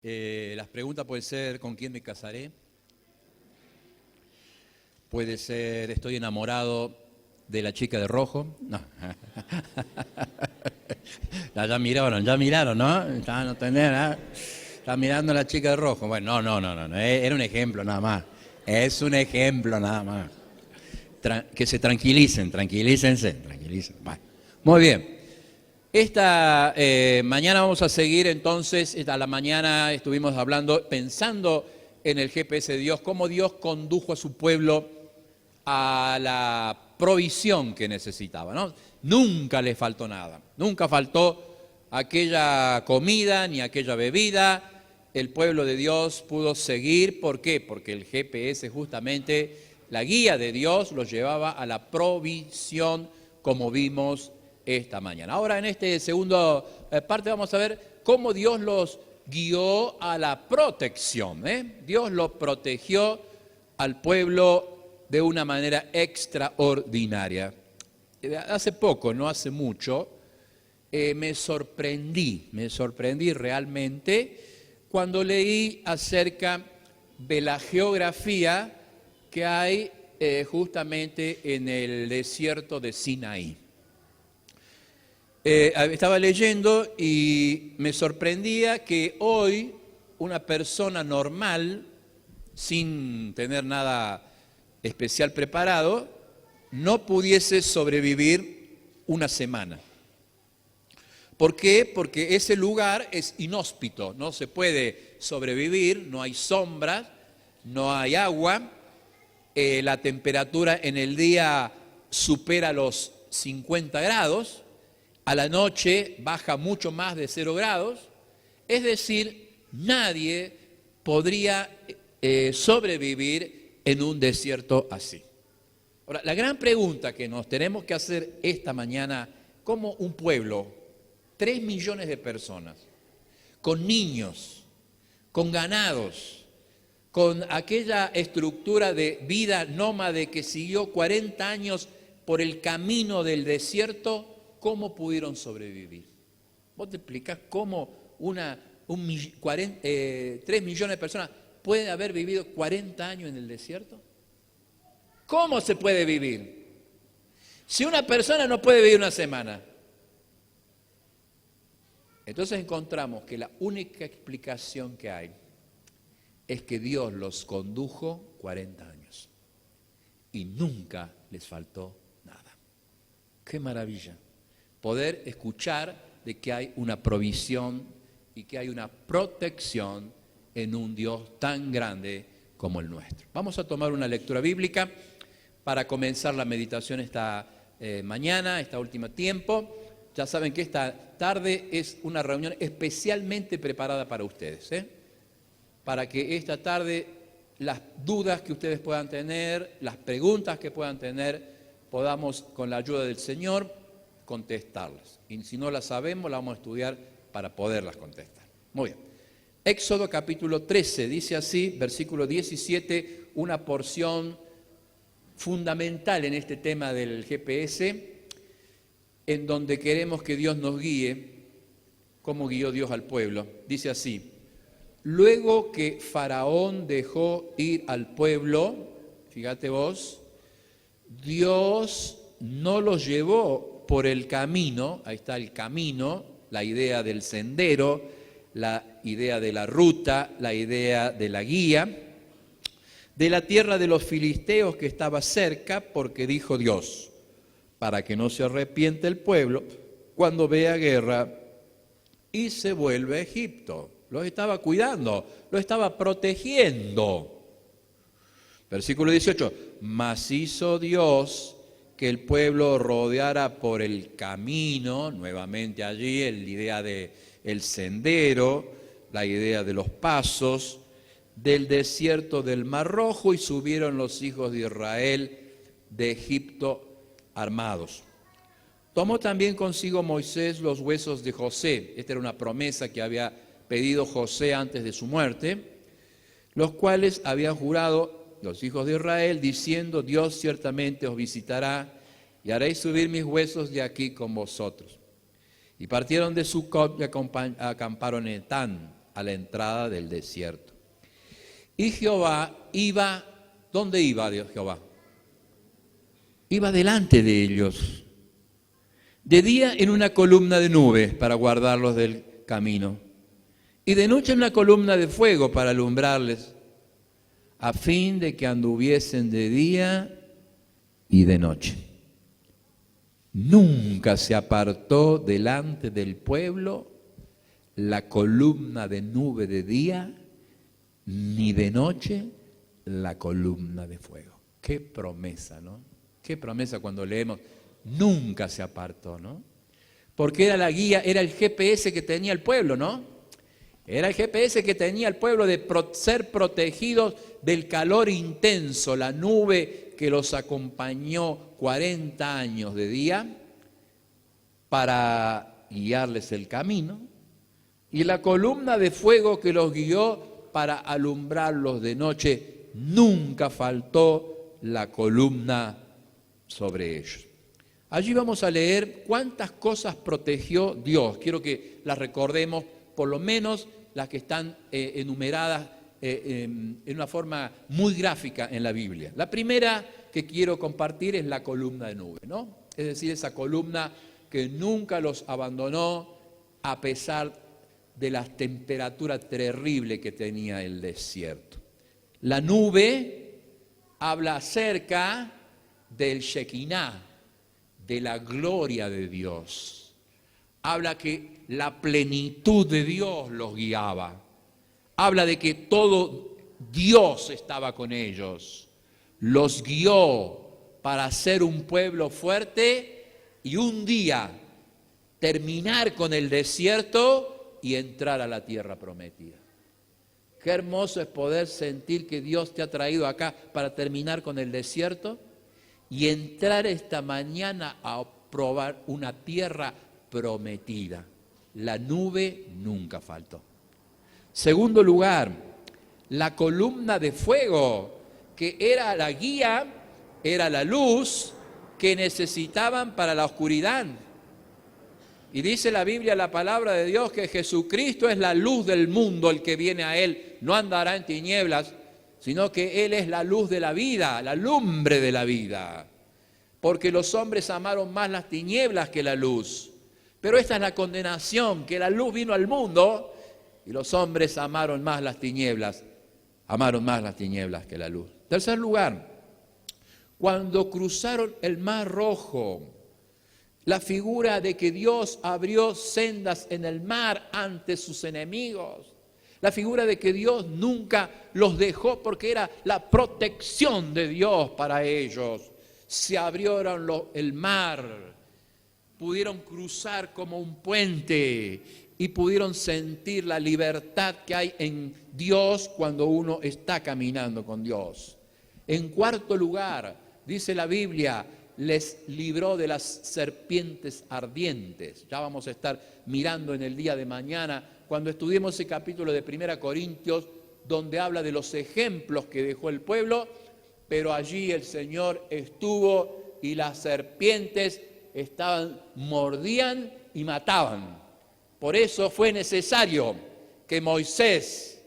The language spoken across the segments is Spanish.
Las preguntas pueden ser: ¿con quién me casaré? Puede ser: ¿estoy enamorado de la chica de rojo? No. Ya miraron, ¿no? Ya no tenés, ¿eh? Está mirando a la chica de rojo. Bueno, no. Era un ejemplo nada más. Es un ejemplo nada más. Que se tranquilícense. Bueno, muy bien. Esta mañana vamos a seguir entonces. A la mañana estuvimos hablando, pensando en el GPS de Dios, cómo Dios condujo a su pueblo a la provisión que necesitaba, ¿no? Nunca le faltó nada, nunca faltó aquella comida ni aquella bebida. El pueblo de Dios pudo seguir. ¿Por qué? Porque el GPS, justamente la guía de Dios, los llevaba a la provisión, como vimos esta mañana. Ahora, en esta segunda parte vamos a ver cómo Dios los guió a la protección. Dios lo protegió al pueblo de una manera extraordinaria. Hace poco, no hace mucho, me sorprendí realmente cuando leí acerca de la geografía que hay justamente en el desierto de Sinaí. Estaba leyendo y me sorprendía que hoy una persona normal, sin tener nada especial preparado, no pudiese sobrevivir una semana. ¿Por qué? Porque ese lugar es inhóspito, no se puede sobrevivir, no hay sombras, no hay agua, la temperatura en el día supera los 50 grados, a la noche baja mucho más de 0 grados, es decir, nadie podría sobrevivir en un desierto así. Ahora, la gran pregunta que nos tenemos que hacer esta mañana: ¿cómo un pueblo, 3 millones de personas, con niños, con ganados, con aquella estructura de vida nómade que siguió 40 años por el camino del desierto, cómo pudieron sobrevivir? ¿Vos te explicás cómo 3 millones de personas pueden haber vivido 40 años en el desierto? ¿Cómo se puede vivir? Si una persona no puede vivir una semana. Entonces encontramos que la única explicación que hay es que Dios los condujo 40 años y nunca les faltó nada. ¡Qué maravilla! Poder escuchar de que hay una provisión y que hay una protección en un Dios tan grande como el nuestro. Vamos a tomar una lectura bíblica para comenzar la meditación esta mañana, este último tiempo. Ya saben que esta tarde es una reunión especialmente preparada para ustedes, para que esta tarde las dudas que ustedes puedan tener, las preguntas que puedan tener, podamos con la ayuda del Señor contestarlas. Y si no las sabemos, las vamos a estudiar para poderlas contestar. Muy bien. Éxodo capítulo 13 dice así, versículo 17, una porción fundamental en este tema del GPS, en donde queremos que Dios nos guíe, como guió Dios al pueblo. Dice así: luego que Faraón dejó ir al pueblo, fíjate vos, Dios no los llevó por el camino, ahí está el camino, la idea del sendero, la idea de la ruta, la idea de la guía, de la tierra de los filisteos que estaba cerca, porque dijo Dios: para que no se arrepiente el pueblo cuando vea guerra y se vuelve a Egipto. Los estaba cuidando, los estaba protegiendo. Versículo 18, mas hizo Dios que el pueblo rodeara por el camino, nuevamente allí la idea del sendero, la idea de los pasos, del desierto del Mar Rojo, y subieron los hijos de Israel de Egipto armados. Tomó también consigo Moisés los huesos de José, esta era una promesa que había pedido José antes de su muerte, los cuales habían jurado los hijos de Israel, diciendo: Dios ciertamente os visitará y haréis subir mis huesos de aquí con vosotros. Y partieron de Sucot y acamparon en Etán. a la entrada del desierto. Y Jehová iba, ¿dónde iba Dios Jehová? Iba delante de ellos. De día en una columna de nubes para guardarlos del camino, y de noche en una columna de fuego para alumbrarles, a fin de que anduviesen de día y de noche. Nunca se apartó delante del pueblo la columna de nube de día, ni de noche la columna de fuego. Qué promesa, ¿no? Qué promesa cuando leemos, nunca se apartó, ¿no? Porque era la guía, era el GPS que tenía el pueblo, ¿no? Era el GPS que tenía el pueblo de ser protegidos del calor intenso, la nube que los acompañó 40 años de día para guiarles el camino, y la columna de fuego que los guió para alumbrarlos de noche. Nunca faltó la columna sobre ellos. Allí vamos a leer cuántas cosas protegió Dios. Quiero que las recordemos, por lo menos las que están enumeradas en una forma muy gráfica en la Biblia. La primera que quiero compartir es la columna de nube, ¿no? Es decir, esa columna que nunca los abandonó a pesar de la temperatura terrible que tenía el desierto. La nube habla acerca del Shekinah, de la gloria de Dios. Habla que la plenitud de Dios los guiaba. Habla de que todo Dios estaba con ellos. Los guió para ser un pueblo fuerte y un día terminar con el desierto y entrar a la tierra prometida. Qué hermoso es poder sentir que Dios te ha traído acá para terminar con el desierto y entrar esta mañana a probar una tierra prometida. La nube nunca faltó. Segundo lugar, la columna de fuego, que era la guía, era la luz que necesitaban para la oscuridad. Y dice la Biblia, la palabra de Dios, que Jesucristo es la luz del mundo. El que viene a Él no andará en tinieblas, sino que Él es la luz de la vida, la lumbre de la vida. Porque los hombres amaron más las tinieblas que la luz. Pero esta es la condenación, que la luz vino al mundo y los hombres amaron más las tinieblas que la luz. Tercer lugar, cuando cruzaron el Mar Rojo, la figura de que Dios abrió sendas en el mar ante sus enemigos. La figura de que Dios nunca los dejó porque era la protección de Dios para ellos. Se abrieron el mar, pudieron cruzar como un puente y pudieron sentir la libertad que hay en Dios cuando uno está caminando con Dios. En cuarto lugar, dice la Biblia, les libró de las serpientes ardientes. Ya vamos a estar mirando en el día de mañana, cuando estudiemos ese capítulo de 1 Corintios, donde habla de los ejemplos que dejó el pueblo, pero allí el Señor estuvo y las serpientes mordían y mataban. Por eso fue necesario que Moisés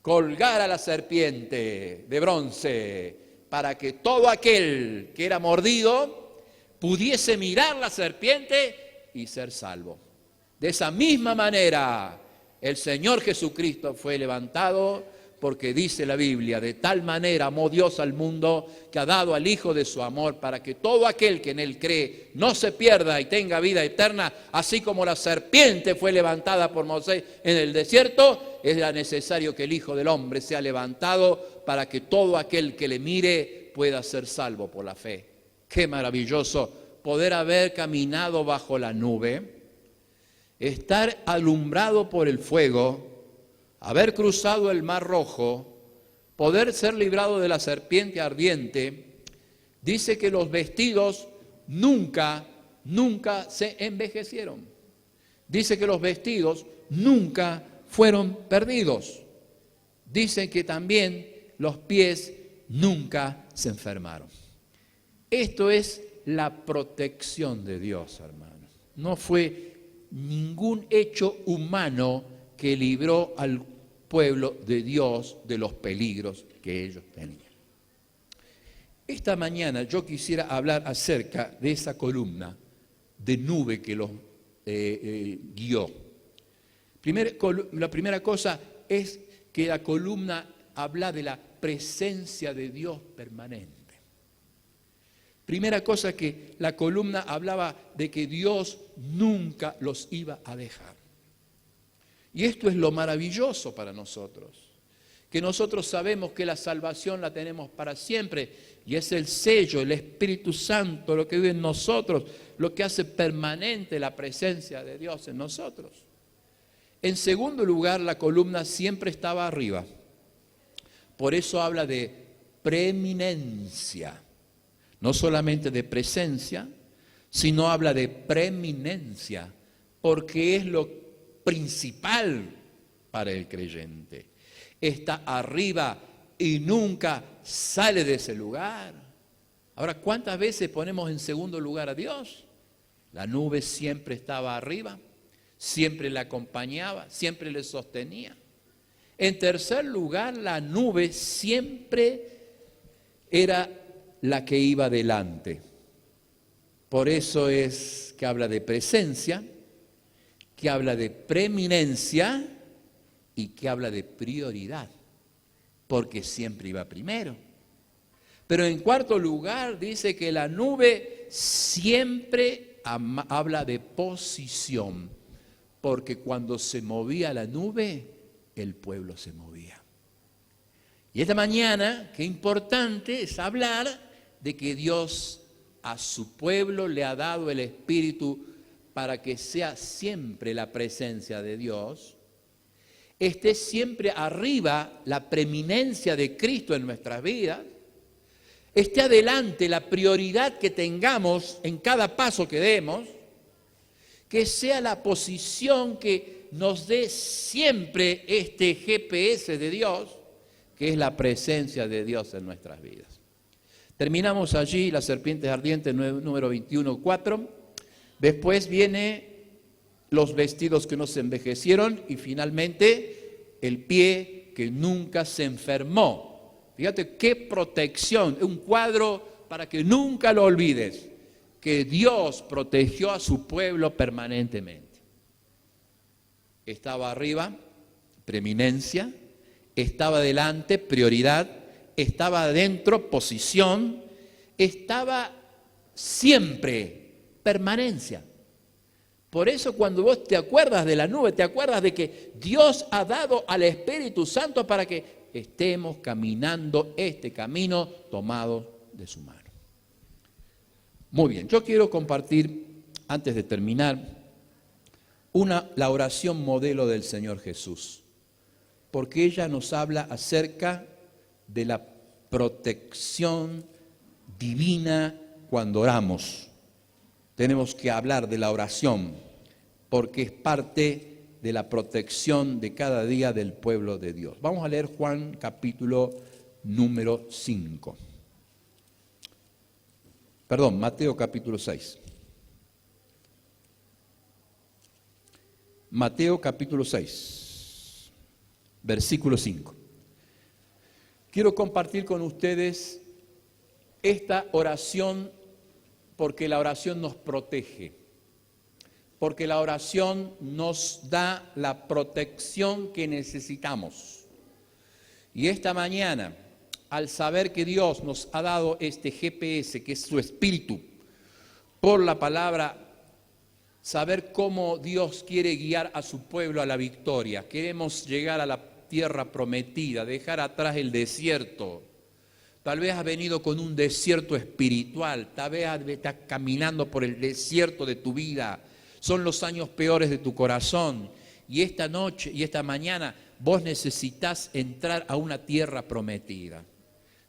colgara la serpiente de bronce, para que todo aquel que era mordido pudiese mirar la serpiente y ser salvo. De esa misma manera, el Señor Jesucristo fue levantado, porque dice la Biblia, de tal manera amó Dios al mundo que ha dado al Hijo de su amor, para que todo aquel que en Él cree no se pierda y tenga vida eterna. Así como la serpiente fue levantada por Moisés en el desierto, es necesario que el Hijo del Hombre sea levantado para que todo aquel que le mire pueda ser salvo por la fe. Qué maravilloso poder haber caminado bajo la nube, estar alumbrado por el fuego, haber cruzado el Mar Rojo, poder ser librado de la serpiente ardiente. Dice que los vestidos nunca se envejecieron. Dice que los vestidos nunca fueron perdidos. Dice que también los pies nunca se enfermaron. Esto es la protección de Dios, hermanos. No fue ningún hecho humano que libró al pueblo de Dios de los peligros que ellos tenían. Esta mañana yo quisiera hablar acerca de esa columna de nube que los guió. La primera cosa es que la columna habla de la presencia de Dios permanente. Primera cosa, que la columna hablaba de que Dios nunca los iba a dejar. Y esto es lo maravilloso para nosotros, que nosotros sabemos que la salvación la tenemos para siempre, y es el sello, el Espíritu Santo, lo que vive en nosotros, lo que hace permanente la presencia de Dios en nosotros. En segundo lugar, la columna siempre estaba arriba. Por eso habla de preeminencia. No solamente de presencia, sino habla de preeminencia, porque es lo principal para el creyente. Está arriba y nunca sale de ese lugar. Ahora, ¿cuántas veces ponemos en segundo lugar a Dios? La nube siempre estaba arriba, siempre le acompañaba, siempre le sostenía. En tercer lugar, la nube siempre era la que iba delante. Por eso es que habla de presencia, que habla de preeminencia y que habla de prioridad, porque siempre iba primero. Pero en cuarto lugar dice que la nube siempre habla de posición, porque cuando se movía la nube, el pueblo se movía. Y esta mañana, qué importante es hablar de que Dios a su pueblo le ha dado el Espíritu para que sea siempre la presencia de Dios, esté siempre arriba la preeminencia de Cristo en nuestras vidas, esté adelante la prioridad que tengamos en cada paso que demos, que sea la posición que nos dé siempre este GPS de Dios, que es la presencia de Dios en nuestras vidas. Terminamos allí la serpiente ardiente, número 21:4. Después viene los vestidos que no se envejecieron y finalmente el pie que nunca se enfermó. Fíjate qué protección, un cuadro para que nunca lo olvides, que Dios protegió a su pueblo permanentemente. Estaba arriba, preeminencia, estaba delante, prioridad, estaba adentro, posición, estaba siempre, permanencia. Por eso cuando vos te acuerdas de la nube, te acuerdas de que Dios ha dado al Espíritu Santo para que estemos caminando este camino tomados de su mano. Muy bien, yo quiero compartir, antes de terminar, la oración modelo del Señor Jesús, porque ella nos habla acerca de la protección divina cuando oramos. Tenemos que hablar de la oración, porque es parte de la protección de cada día del pueblo de Dios. Vamos a leer Juan capítulo número 5. Perdón, Mateo capítulo 6. Mateo capítulo 6, versículo 5. Quiero compartir con ustedes esta oración porque la oración nos protege, porque la oración nos da la protección que necesitamos. Y esta mañana, al saber que Dios nos ha dado este GPS, que es su Espíritu, por la palabra, saber cómo Dios quiere guiar a su pueblo a la victoria. Queremos llegar a la tierra prometida, dejar atrás el desierto. Tal vez has venido con un desierto espiritual, tal vez estás caminando por el desierto de tu vida. Son los años peores de tu corazón. Y esta noche y esta mañana vos necesitas entrar a una tierra prometida,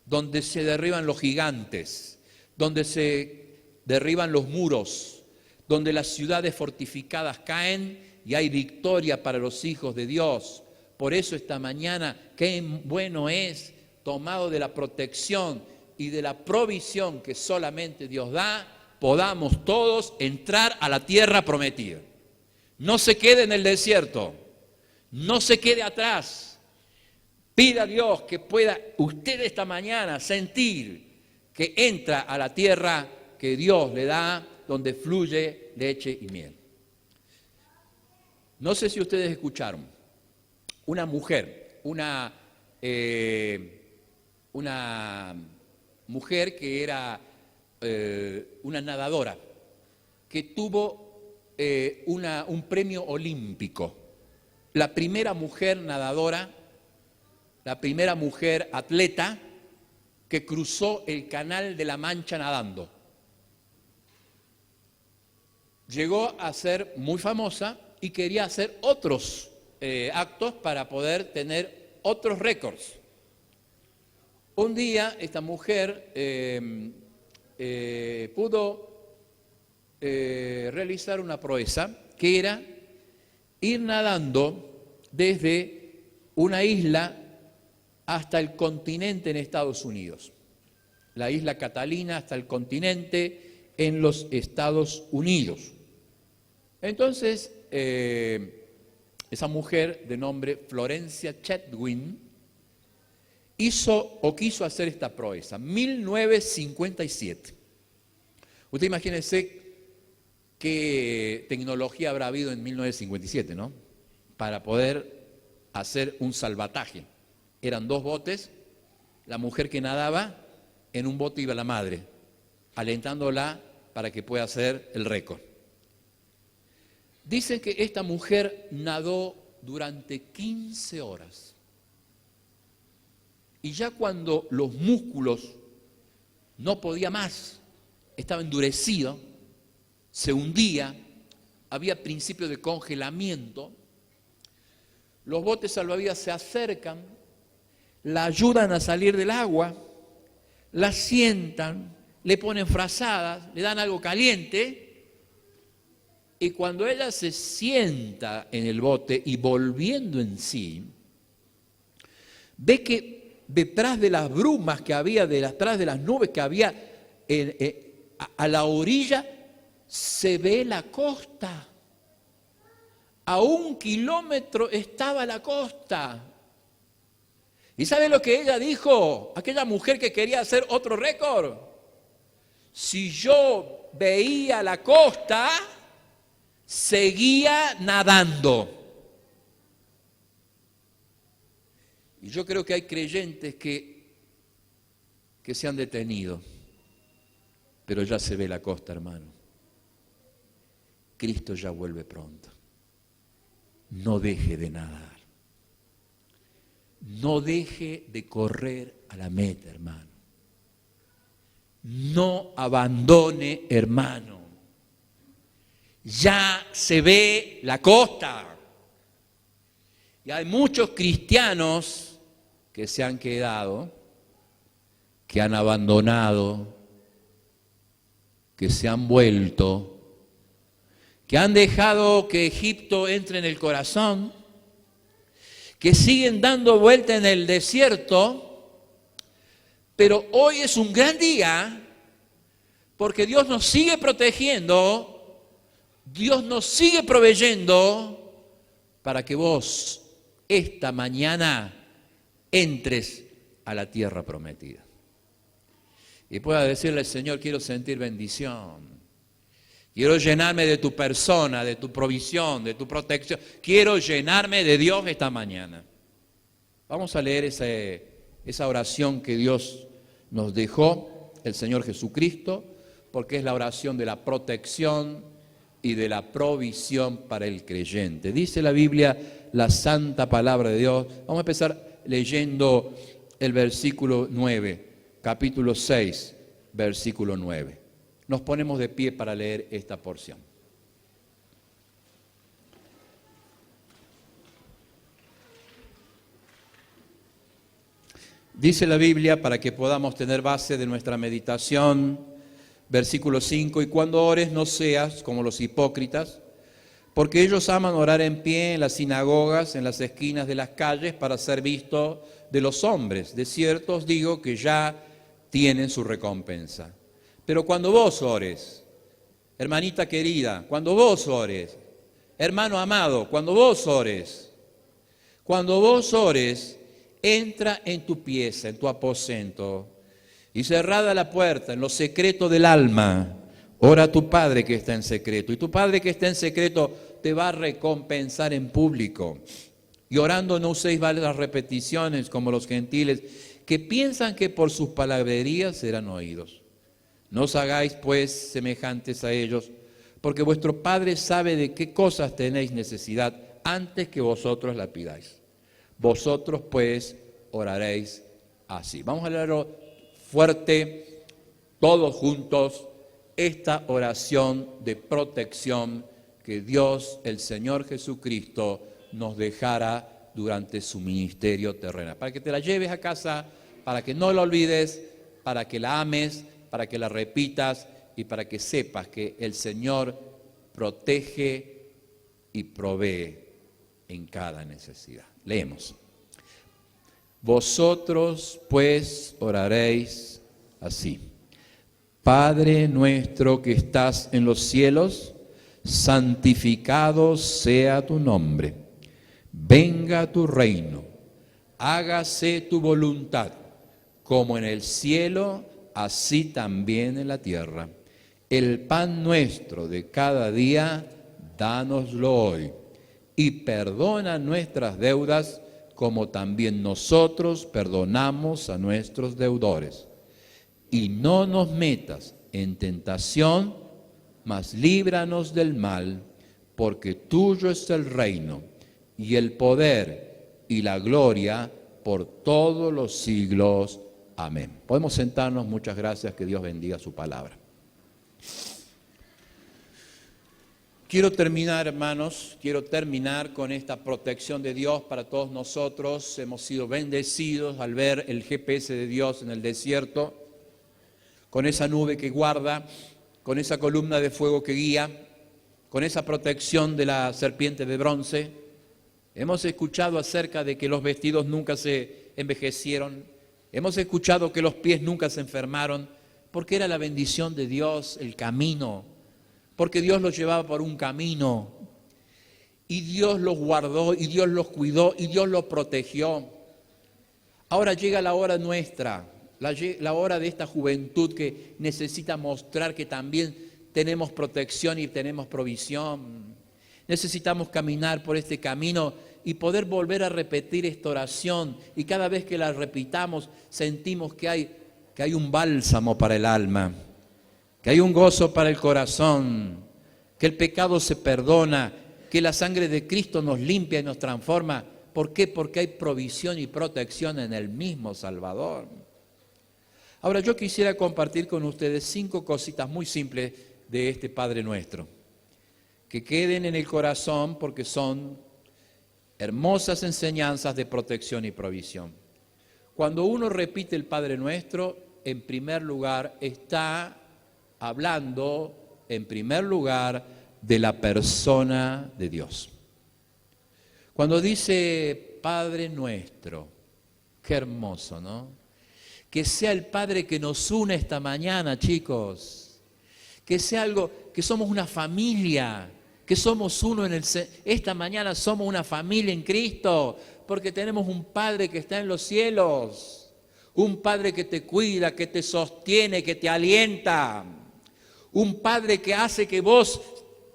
donde se derriban los gigantes, donde se derriban los muros, donde las ciudades fortificadas caen y hay victoria para los hijos de Dios. Por eso esta mañana, qué bueno es, tomado de la protección y de la provisión que solamente Dios da, podamos todos entrar a la tierra prometida. No se quede en el desierto, No se quede atrás. Pida a Dios que pueda usted esta mañana sentir que entra a la tierra que Dios le da, donde fluye leche y miel. No sé si ustedes escucharon, una mujer, una mujer que era una nadadora, que tuvo un premio olímpico. La primera mujer nadadora, la primera mujer atleta que cruzó el Canal de la Mancha nadando. Llegó a ser muy famosa y quería hacer otros actos para poder tener otros récords. Un día esta mujer pudo realizar una proeza que era ir nadando desde una isla hasta el continente en Estados Unidos. La isla Catalina hasta el continente en los Estados Unidos. Entonces, esa mujer de nombre Florencia Chetwin quiso hacer esta proeza, 1957. Usted imagínese qué tecnología habrá habido en 1957, ¿no? Para poder hacer un salvataje. Eran 2 botes, la mujer que nadaba, en un bote iba la madre, alentándola para que pueda hacer el récord. Dicen que esta mujer nadó durante 15 horas. Y ya cuando los músculos no podía más, estaba endurecido, se hundía, había principio de congelamiento, los botes salvavidas se acercan, la ayudan a salir del agua, la sientan, le ponen frazadas, le dan algo caliente, y cuando ella se sienta en el bote y volviendo en sí, ve que detrás de las brumas que había, detrás de las nubes que había a la orilla, se ve la costa. A 1 kilómetro estaba la costa. ¿Y sabe lo que ella dijo? Aquella mujer que quería hacer otro récord. Si yo veía la costa, seguía nadando. Y yo creo que hay creyentes que se han detenido, pero ya se ve la costa, hermano. Cristo ya vuelve pronto. No deje de nadar. No deje de correr a la meta, hermano. No abandone, hermano. Ya se ve la costa. Y hay muchos cristianos que se han quedado, que han abandonado, que se han vuelto, que han dejado que Egipto entre en el corazón, que siguen dando vuelta en el desierto, pero hoy es un gran día porque Dios nos sigue protegiendo, Dios nos sigue proveyendo para que vos esta mañana entres a la tierra prometida. Y pueda decirle, Señor, quiero sentir bendición. Quiero llenarme de tu persona, de tu provisión, de tu protección. Quiero llenarme de Dios esta mañana. Vamos a leer esa oración que Dios nos dejó, el Señor Jesucristo, porque es la oración de la protección y de la provisión para el creyente. Dice la Biblia, la santa palabra de Dios. Vamos a empezar leyendo el versículo 9, capítulo 6, versículo 9. Nos ponemos de pie para leer esta porción. Dice la Biblia, para que podamos tener base de nuestra meditación, versículo 5, y cuando ores no seas como los hipócritas, porque ellos aman orar en pie en las sinagogas, en las esquinas de las calles, para ser vistos de los hombres. De cierto os digo que ya tienen su recompensa. Pero cuando vos ores, hermanita querida, cuando vos ores, hermano amado, cuando vos ores, Cuando vos ores, entra en tu pieza, en tu aposento, y cerrada la puerta, en lo secreto del alma, ora a tu Padre que está en secreto. Y tu Padre que está en secreto te va a recompensar en público. Y orando no uséis varias repeticiones como los gentiles, que piensan que por sus palabrerías serán oídos. No os hagáis pues semejantes a ellos, porque vuestro Padre sabe de qué cosas tenéis necesidad antes que vosotros la pidáis. Vosotros pues oraréis así. Vamos a leerlo fuerte, todos juntos, esta oración de protección que Dios, el Señor Jesucristo, nos dejara durante su ministerio terrenal. Para que te la lleves a casa, para que no la olvides, para que la ames, para que la repitas y para que sepas que el Señor protege y provee en cada necesidad. Leemos. Vosotros pues oraréis así. Padre nuestro que estás en los cielos, santificado sea tu nombre. Venga tu reino. Hágase tu voluntad, como en el cielo, así también en la tierra. El pan nuestro de cada día, dánoslo hoy. Y perdona nuestras deudas, como también nosotros perdonamos a nuestros deudores. Y no nos metas en tentación, mas líbranos del mal, porque tuyo es el reino, y el poder, y la gloria, por todos los siglos. Amén. Podemos sentarnos, muchas gracias, que Dios bendiga su palabra. Quiero terminar, hermanos, con esta protección de Dios para todos nosotros. Hemos sido bendecidos al ver el GPS de Dios en el desierto, con esa nube que guarda, con esa columna de fuego que guía, con esa protección de la serpiente de bronce. Hemos escuchado acerca de que los vestidos nunca se envejecieron. Hemos escuchado que los pies nunca se enfermaron, porque era la bendición de Dios, el camino. Porque Dios los llevaba por un camino y Dios los guardó y Dios los cuidó y Dios los protegió. Ahora llega la hora nuestra, la hora de esta juventud que necesita mostrar que también tenemos protección y tenemos provisión. Necesitamos caminar por este camino y poder volver a repetir esta oración, y cada vez que la repitamos sentimos que hay un bálsamo para el alma, que hay un gozo para el corazón, que el pecado se perdona, que la sangre de Cristo nos limpia y nos transforma. ¿Por qué? Porque hay provisión y protección en el mismo Salvador. Ahora yo quisiera compartir con ustedes 5 cositas muy simples de este Padre Nuestro, que queden en el corazón porque son hermosas enseñanzas de protección y provisión. Cuando uno repite el Padre Nuestro, en primer lugar está hablando, en primer lugar, de la persona de Dios. Cuando dice Padre Nuestro, qué hermoso, ¿no? Que sea el Padre que nos une esta mañana, chicos. Que sea algo, que somos una familia, que somos uno esta mañana somos una familia en Cristo, porque tenemos un Padre que está en los cielos, un Padre que te cuida, que te sostiene, que te alienta. Un Padre que hace que vos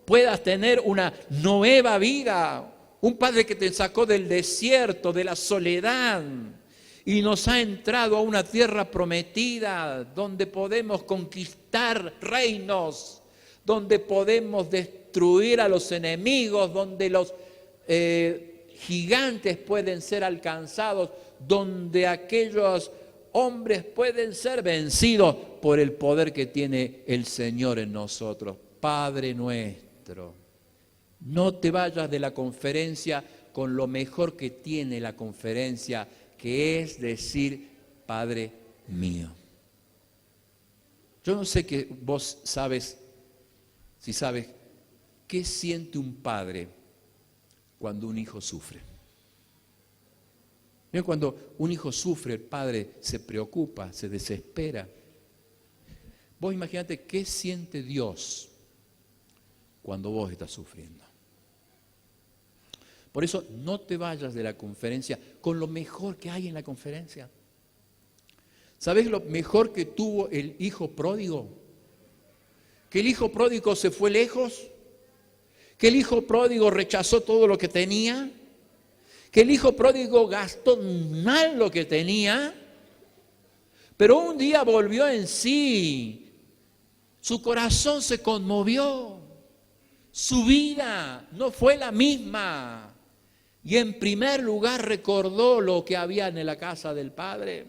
puedas tener una nueva vida. Un Padre que te sacó del desierto, de la soledad, y nos ha entrado a una tierra prometida donde podemos conquistar reinos, donde podemos destruir a los enemigos, donde los gigantes pueden ser alcanzados, donde aquellos hombres pueden ser vencidos por el poder que tiene el Señor en nosotros. Padre nuestro, no te vayas de la conferencia con lo mejor que tiene la conferencia, que es decir, Padre mío. Yo no sé que vos sabes, si sabes, ¿qué siente un padre cuando un hijo sufre? Cuando un hijo sufre, el padre se preocupa, se desespera. Vos imaginate qué siente Dios cuando vos estás sufriendo. Por eso no te vayas de la conferencia con lo mejor que hay en la conferencia. ¿Sabes lo mejor que tuvo el hijo pródigo? Que el hijo pródigo se fue lejos, que el hijo pródigo rechazó todo lo que tenía, que el hijo pródigo gastó mal lo que tenía, pero un día volvió en sí, su corazón se conmovió, su vida no fue la misma, y en primer lugar recordó lo que había en la casa del Padre.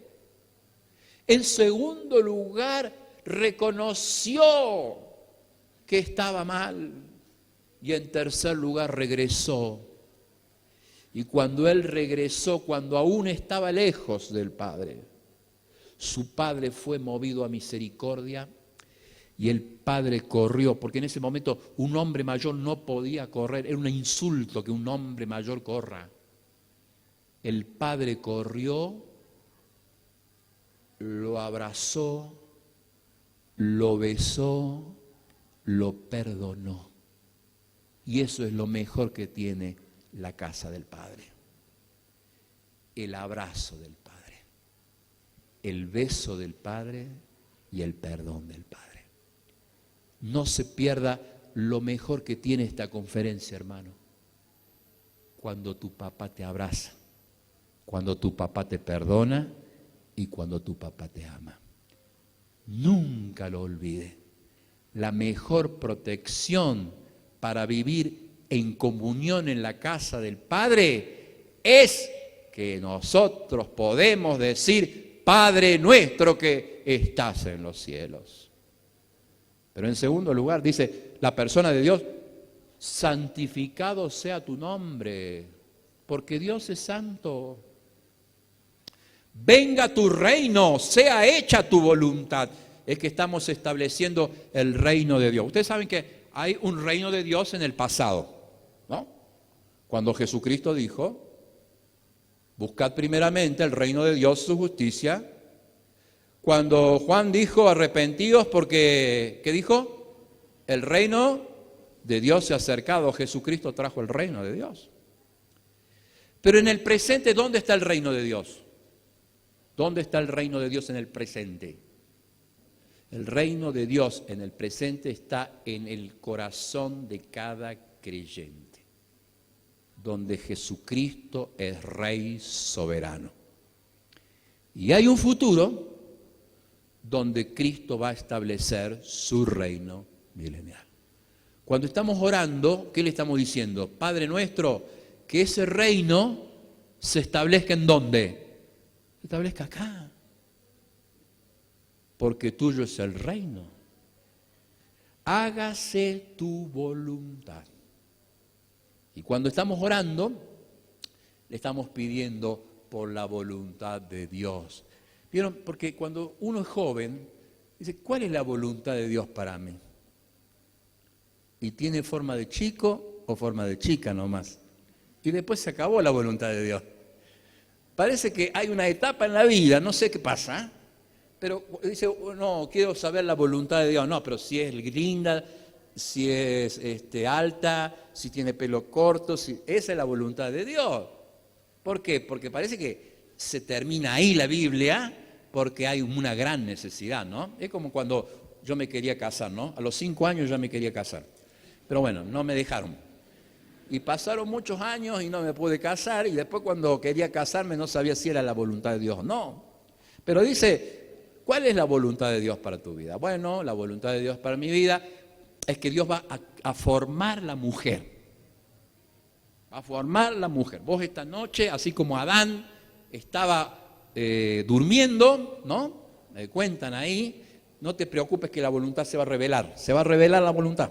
En segundo lugar, reconoció que estaba mal. Y en tercer lugar, regresó. Y cuando él regresó, cuando aún estaba lejos del Padre, su padre fue movido a misericordia y el padre corrió, porque en ese momento un hombre mayor no podía correr, era un insulto que un hombre mayor corra. El padre corrió, lo abrazó, lo besó, lo perdonó. Y eso es lo mejor que tiene la casa del Padre. El abrazo del Padre, el beso del Padre y el perdón del Padre. No se pierda lo mejor que tiene esta conferencia, hermano. Cuando tu papá te abraza, cuando tu papá te perdona y cuando tu papá te ama. Nunca lo olvide. La mejor protección para vivir en comunión en la casa del Padre es que nosotros podemos decir: Padre nuestro que estás en los cielos. Pero en segundo lugar dice la persona de Dios: santificado sea tu nombre, porque Dios es santo. Venga tu reino, sea hecha tu voluntad. Es que estamos estableciendo el reino de Dios. Ustedes saben que hay un reino de Dios en el pasado, ¿no? Cuando Jesucristo dijo: buscad primeramente el reino de Dios, su justicia. Cuando Juan dijo: arrepentíos porque, ¿qué dijo? El reino de Dios se ha acercado. Jesucristo trajo el reino de Dios. Pero en el presente, ¿dónde está el reino de Dios? ¿Dónde está el reino de Dios en el presente? El reino de Dios en el presente está en el corazón de cada creyente, donde Jesucristo es Rey soberano. Y hay un futuro donde Cristo va a establecer su reino milenial. Cuando estamos orando, ¿qué le estamos diciendo? Padre nuestro, que ese reino se establezca ¿en dónde? Se establezca acá. Porque tuyo es el reino. Hágase tu voluntad. Y cuando estamos orando, le estamos pidiendo por la voluntad de Dios. ¿Vieron? Porque cuando uno es joven, dice: ¿cuál es la voluntad de Dios para mí? Y tiene forma de chico o forma de chica nomás. Y después se acabó la voluntad de Dios. Parece que hay una etapa en la vida, no sé qué pasa, pero dice: no, quiero saber la voluntad de Dios. No, pero si es linda, si es alta, si tiene pelo corto, esa es la voluntad de Dios. ¿Por qué? Porque parece que se termina ahí la Biblia, porque hay una gran necesidad, ¿no? Es como cuando yo me quería casar, ¿no? A los 5 años ya me quería casar. Pero bueno, no me dejaron. Y pasaron muchos años y no me pude casar, y después cuando quería casarme no sabía si era la voluntad de Dios o no. Pero dice: ¿cuál es la voluntad de Dios para tu vida? Bueno, la voluntad de Dios para mi vida es que Dios va a formar la mujer. Va a formar la mujer. Vos esta noche, así como Adán estaba durmiendo, ¿no? Me cuentan ahí, no te preocupes que la voluntad se va a revelar la voluntad.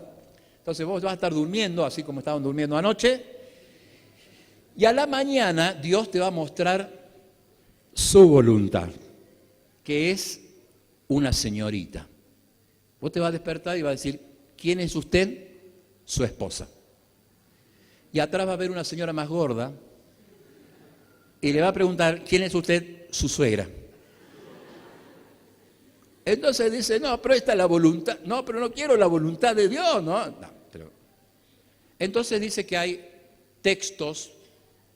Entonces vos vas a estar durmiendo, así como estaban durmiendo anoche, y a la mañana Dios te va a mostrar su voluntad, que es una señorita. Vos te vas a despertar y vas a decir: ¿quién es usted? Su esposa. Y atrás va a haber una señora más gorda y le va a preguntar: ¿quién es usted? Su suegra. Entonces dice: no, pero esta es la voluntad. No, pero no quiero la voluntad de Dios, ¿no? Pero... Entonces dice que hay textos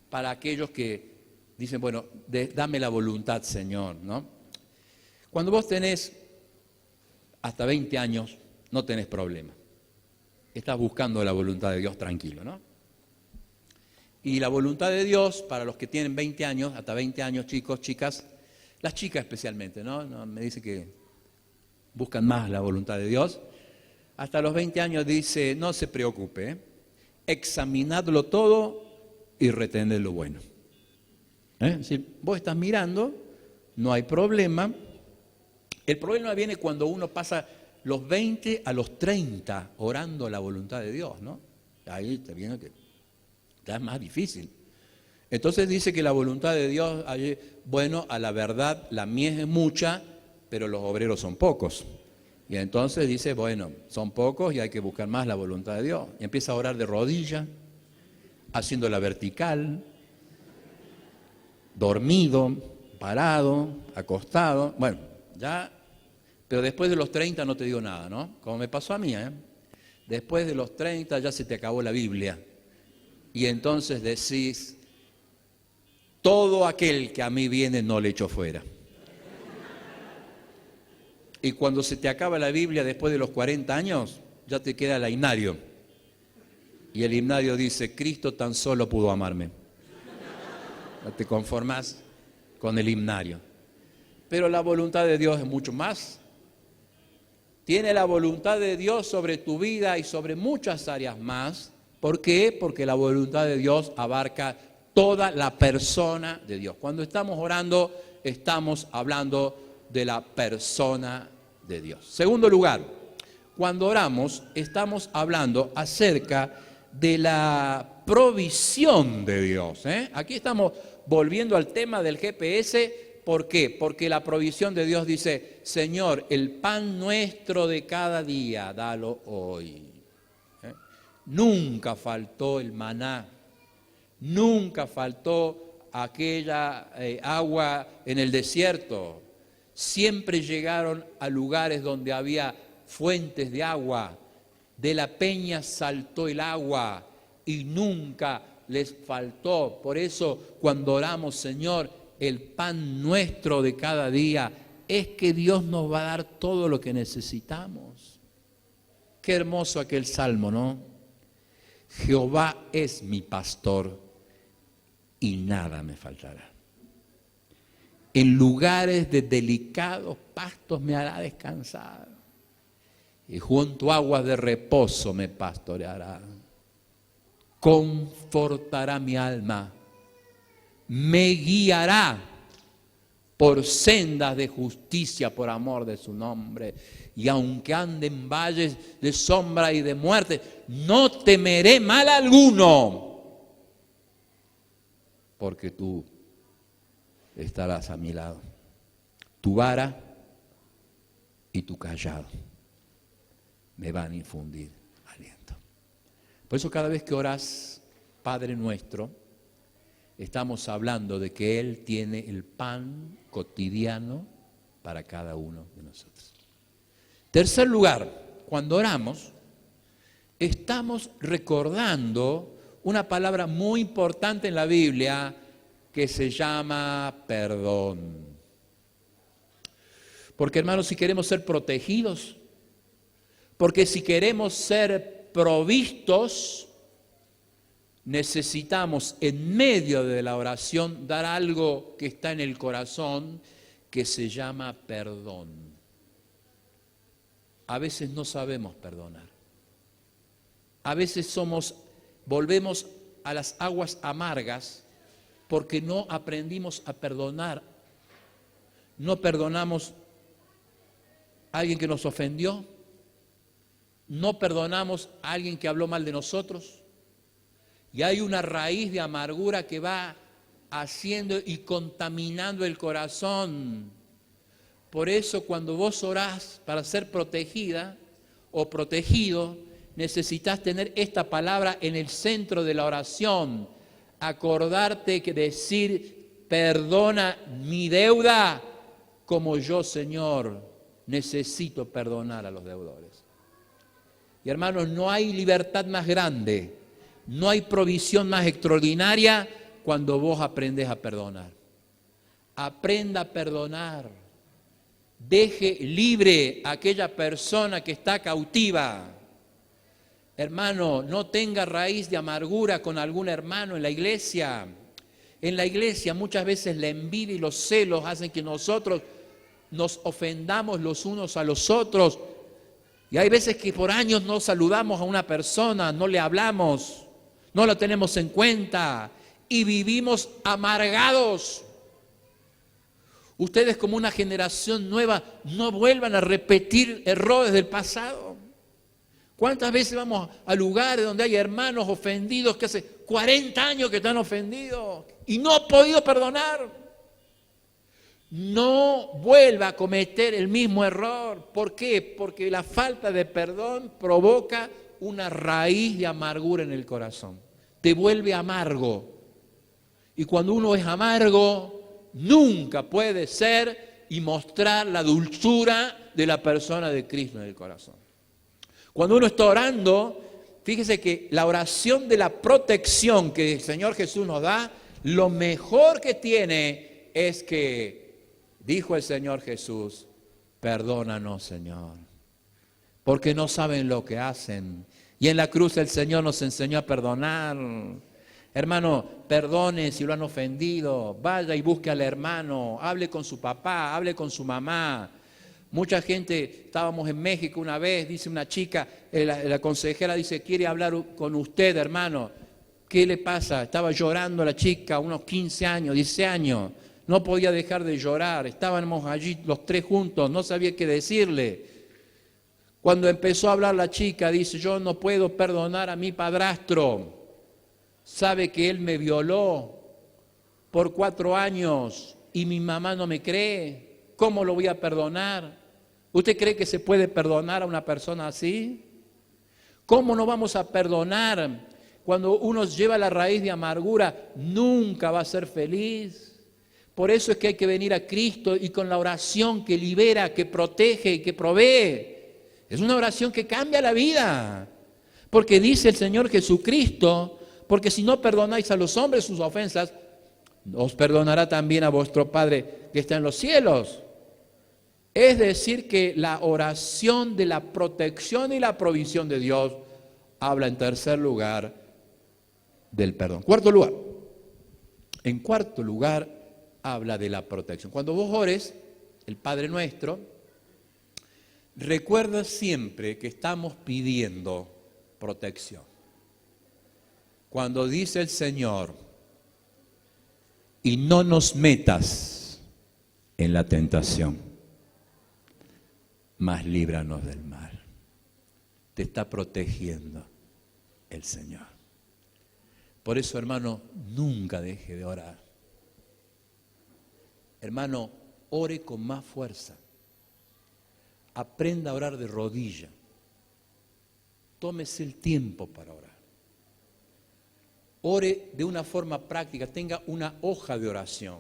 para aquellos que dicen, bueno, dame la voluntad, Señor, ¿no? Cuando vos tenés hasta 20 años, no tenés problema. Estás buscando la voluntad de Dios tranquilo, ¿no? Y la voluntad de Dios, para los que tienen 20 años, hasta 20 años, chicos, chicas, las chicas especialmente, ¿no? Me dice que buscan más la voluntad de Dios. Hasta los 20 años dice, no se preocupe, ¿eh? Examinadlo todo y retened lo bueno. Si vos estás mirando, no hay problema. El problema viene cuando uno pasa los 20 a los 30 orando la voluntad de Dios, ¿no? Ahí te viene que es más difícil. Entonces dice que la voluntad de Dios, bueno, a la verdad la mies es mucha, pero los obreros son pocos. Y entonces dice, bueno, son pocos y hay que buscar más la voluntad de Dios. Y empieza a orar de rodillas, haciendo la vertical, dormido, parado, acostado. Bueno, ya, pero después de los 30 no te digo nada, ¿no? Como me pasó a mí, ¿eh? Después de los 30 ya se te acabó la Biblia. Y entonces decís, todo aquel que a mí viene no le echo fuera. Y cuando se te acaba la Biblia después de los 40 años, ya te queda el himnario. Y el himnario dice, Cristo tan solo pudo amarme. No te conformas con el himnario. Pero la voluntad de Dios es mucho más. Tiene la voluntad de Dios sobre tu vida y sobre muchas áreas más. ¿Por qué? Porque la voluntad de Dios abarca toda la persona de Dios. Cuando estamos orando, estamos hablando de la persona de Dios. Segundo lugar, cuando oramos, estamos hablando acerca de la provisión de Dios. Aquí estamos volviendo al tema del GPS. ¿Por qué? Porque la provisión de Dios dice, Señor, el pan nuestro de cada día, dalo hoy. Nunca faltó el maná, nunca faltó aquella agua en el desierto. Siempre llegaron a lugares donde había fuentes de agua. De la peña saltó el agua y nunca les faltó. Por eso cuando oramos, Señor, el pan nuestro de cada día, es que Dios nos va a dar todo lo que necesitamos. Qué hermoso aquel salmo, ¿no? Jehová es mi pastor y nada me faltará. En lugares de delicados pastos me hará descansar y junto a aguas de reposo me pastoreará. Confortará mi alma, me guiará por sendas de justicia por amor de su nombre. Y aunque ande en valles de sombra y de muerte, no temeré mal alguno, porque tú estarás a mi lado. Tu vara y tu callado me van a infundir aliento. Por eso cada vez que orás, Padre nuestro, estamos hablando de que Él tiene el pan cotidiano para cada uno de nosotros. Tercer lugar, cuando oramos, estamos recordando una palabra muy importante en la Biblia que se llama perdón. Porque, hermanos, si queremos ser protegidos, porque si queremos ser provistos, necesitamos en medio de la oración dar algo que está en el corazón que se llama perdón. A veces no sabemos perdonar. A veces volvemos a las aguas amargas porque no aprendimos a perdonar. No perdonamos a alguien que nos ofendió. No perdonamos a alguien que habló mal de nosotros. Y hay una raíz de amargura que va haciendo y contaminando el corazón. Por eso cuando vos orás para ser protegida o protegido, necesitas tener esta palabra en el centro de la oración. Acordarte que decir, perdona mi deuda, como yo, Señor, necesito perdonar a los deudores. Y hermanos, no hay libertad más grande, no hay provisión más extraordinaria cuando vos aprendés a perdonar. Aprenda a perdonar. Deje libre a aquella persona que está cautiva. Hermano, no tenga raíz de amargura con algún hermano en la iglesia. En la iglesia muchas veces la envidia y los celos hacen que nosotros nos ofendamos los unos a los otros. Y hay veces que por años no saludamos a una persona, no le hablamos, no la tenemos en cuenta y vivimos amargados. Ustedes como una generación nueva no vuelvan a repetir errores del pasado. ¿Cuántas veces vamos a lugares donde hay hermanos ofendidos que hace 40 años que están ofendidos y no han podido perdonar? No vuelva a cometer el mismo error. ¿Por qué? Porque la falta de perdón provoca una raíz de amargura en el corazón. Te vuelve amargo. Y cuando uno es amargo, nunca puede ser y mostrar la dulzura de la persona de Cristo en el corazón. Cuando uno está orando, fíjese que la oración de la protección que el Señor Jesús nos da, lo mejor que tiene es que, dijo el Señor Jesús, perdónanos, Señor, porque no saben lo que hacen. Y en la cruz el Señor nos enseñó a perdonar. Hermano, perdone si lo han ofendido, vaya y busque al hermano, hable con su papá, hable con su mamá. Mucha gente, estábamos en México una vez, dice una chica, la consejera dice, quiere hablar con usted, hermano. ¿Qué le pasa? Estaba llorando la chica, unos 15 años, 16 años, no podía dejar de llorar, estábamos allí los tres juntos, no sabía qué decirle. Cuando empezó a hablar la chica, dice, yo no puedo perdonar a mi padrastro, sabe que él me violó por 4 años y mi mamá no me cree. ¿Cómo lo voy a perdonar? ¿Usted cree que se puede perdonar a una persona así? ¿Cómo no vamos a perdonar? Cuando uno lleva la raíz de amargura, nunca va a ser feliz. Por eso es que hay que venir a Cristo y con la oración que libera, que protege y que provee. Es una oración que cambia la vida. Porque dice el Señor Jesucristo, porque si no perdonáis a los hombres sus ofensas, os perdonará también a vuestro Padre que está en los cielos. Es decir, que la oración de la protección y la provisión de Dios habla en tercer lugar del perdón. Cuarto lugar. En cuarto lugar habla de la protección. Cuando vos ores el Padre Nuestro, recuerda siempre que estamos pidiendo protección. Cuando dice el Señor, y no nos metas en la tentación, mas líbranos del mal. Te está protegiendo el Señor. Por eso, hermano, nunca deje de orar. Hermano, ore con más fuerza. Aprenda a orar de rodilla. Tómese el tiempo para orar. Ore de una forma práctica, tenga una hoja de oración.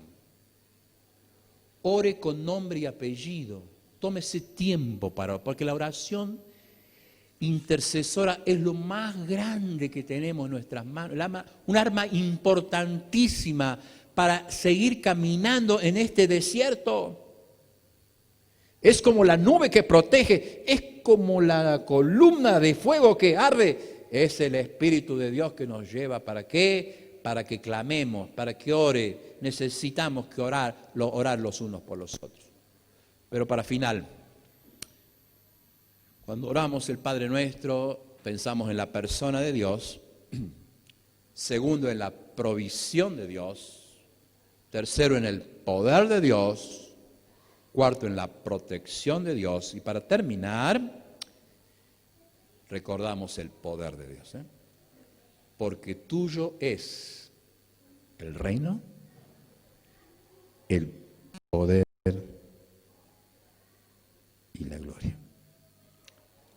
Ore con nombre y apellido. Tómese tiempo para orar, porque la oración intercesora es lo más grande que tenemos en nuestras manos, un arma importantísima para seguir caminando en este desierto. Es como la nube que protege, es como la columna de fuego que arde. Es el Espíritu de Dios que nos lleva. ¿Para qué? Para que clamemos, para que ore. Necesitamos que orar los unos por los otros. Pero para final, cuando oramos el Padre Nuestro, pensamos en la persona de Dios. Segundo, en la provisión de Dios. Tercero, en el poder de Dios. Cuarto, en la protección de Dios. Y para terminar, recordamos el poder de Dios. Porque tuyo es el reino, el poder y la gloria.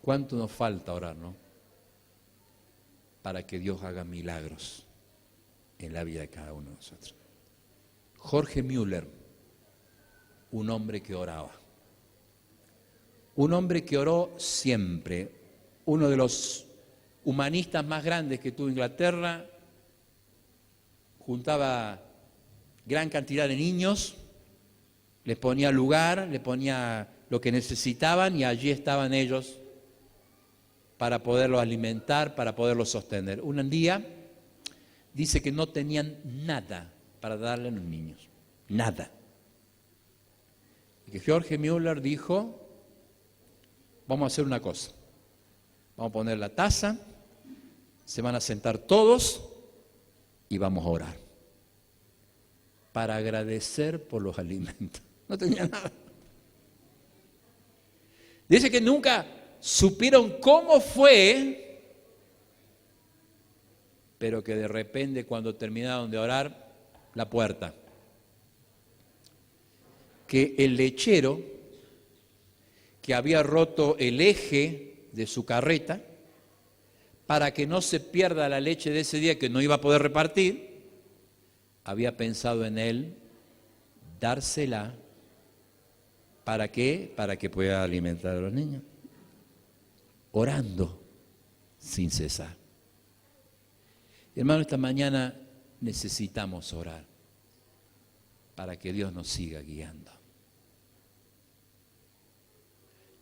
¿Cuánto nos falta orar, no? Para que Dios haga milagros en la vida de cada uno de nosotros. Jorge Müller, un hombre que oraba. Un hombre que oró siempre. Uno de los humanistas más grandes que tuvo Inglaterra, juntaba gran cantidad de niños, les ponía lugar, les ponía lo que necesitaban y allí estaban ellos para poderlos alimentar, para poderlos sostener. Un día dice que no tenían nada para darle a los niños, nada. Y que Jorge Müller dijo, vamos a hacer una cosa, vamos a poner la taza, se van a sentar todos y vamos a orar para agradecer por los alimentos. No tenía nada. Dice que nunca supieron cómo fue, pero que de repente cuando terminaron de orar, la puerta. Que el lechero que había roto el eje de su carreta para que no se pierda la leche de ese día que no iba a poder repartir, había pensado en él dársela. ¿Para qué? Para que pueda alimentar a los niños. Orando sin cesar. Hermano, esta mañana necesitamos orar para que Dios nos siga guiando.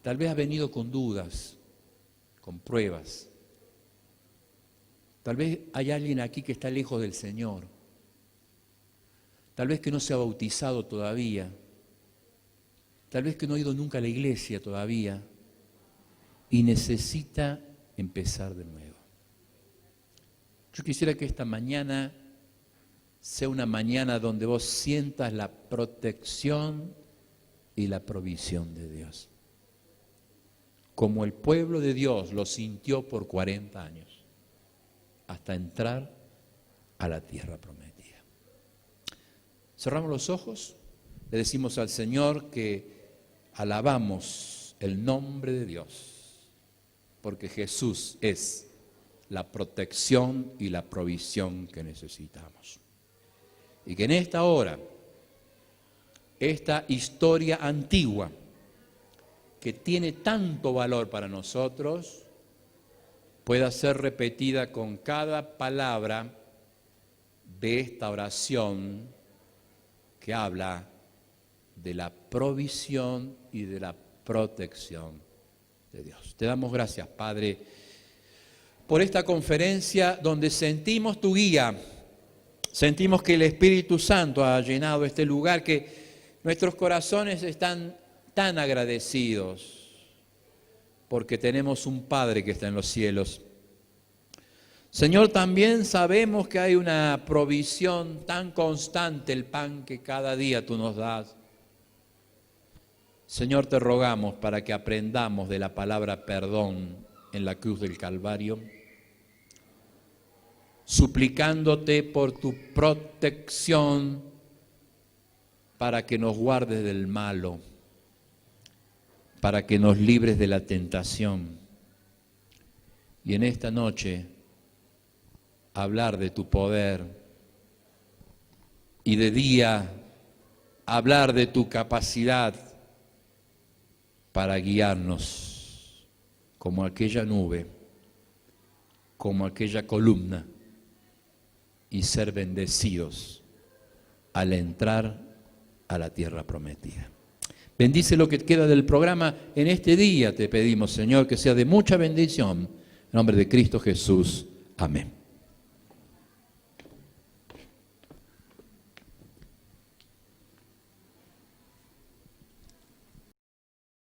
Tal vez has venido con dudas, con pruebas. Tal vez hay alguien aquí que está lejos del Señor. Tal vez que no se ha bautizado todavía. Tal vez que no ha ido nunca a la iglesia todavía y necesita empezar de nuevo. Yo quisiera que esta mañana sea una mañana donde vos sientas la protección y la provisión de Dios. Como el pueblo de Dios lo sintió por 40 años, hasta entrar a la tierra prometida. Cerramos los ojos, le decimos al Señor que alabamos el nombre de Dios, porque Jesús es la protección y la provisión que necesitamos. Y que en esta hora, esta historia antigua, que tiene tanto valor para nosotros, pueda ser repetida con cada palabra de esta oración que habla de la provisión y de la protección de Dios. Te damos gracias, Padre, por esta conferencia donde sentimos tu guía, sentimos que el Espíritu Santo ha llenado este lugar, que nuestros corazones están tan agradecidos porque tenemos un Padre que está en los cielos. Señor, también sabemos que hay una provisión tan constante, el pan que cada día tú nos das. Señor, te rogamos para que aprendamos de la palabra perdón en la cruz del Calvario, suplicándote por tu protección para que nos guardes del malo, para que nos libres de la tentación. Y en esta noche, hablar de tu poder, y de día, hablar de tu capacidad para guiarnos como aquella nube, como aquella columna, y ser bendecidos al entrar a la tierra prometida. Bendice lo que queda del programa en este día, te pedimos, Señor, que sea de mucha bendición. En nombre de Cristo Jesús. Amén.